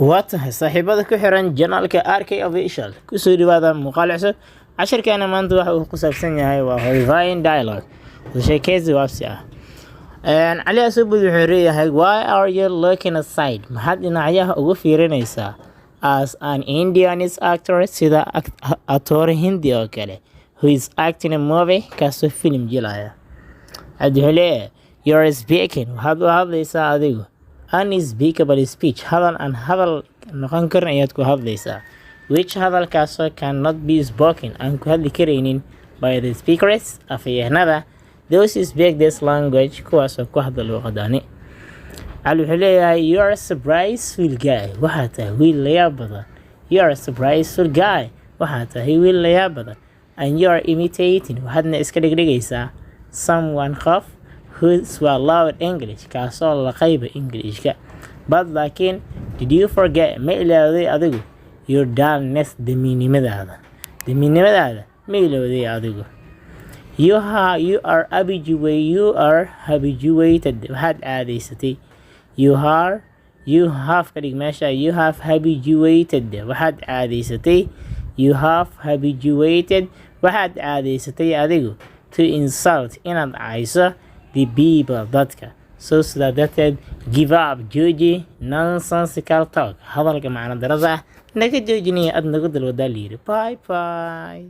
واتها صاحبada ku xiran janaalka RK Official kusoo dhawaada muuqaal cusub casharkeena maanta waxa uu ku saabsan yahay waa Horrifying Dialogue wadasheykeysi waabsi ah cali asubud wuxuu leeyahay why are you looking aside maxaad dhinacyaha ugu fiirinaysaa as an Indianese actor sida actor Hindi oo kale who is acting a movie kaasoo film jilaya adhule you're speaking waxaad u hadlaysaa adigu unspeakable speech hadal aan hadal noqon karin ayaad ku hadlaysaa which hadalkaasoo cannot be spoken aan ku hadli karaynin by the speakers afyahanada those who speak this language kuwaasoo ku hadla luuqadani cali wuxuu leeyahay you are a surpriseful guy waxaa tahay wiil layaab badan you are a surpriseful guy waxaa tahay wiil layaab badan and you are imitating waxaadna iska dhigdhigaysaa someone qof who swallowed English kaasoo la qayba Englishka but laakiin did you forget ma ilowday adigu your dullness damiinimadaada ma ilowday adigu you are habituated waxaad caadaysatay you have ka dhig meesha you have habituated waxaad caadaysatay waxaad caadaysatay adigu to insult inaad cayso the people dadka so sidaa darteed give up jooji nonsensical talk hadalka macno darada ah naga joojinaya aad nagu dalwadaa layiri bye bye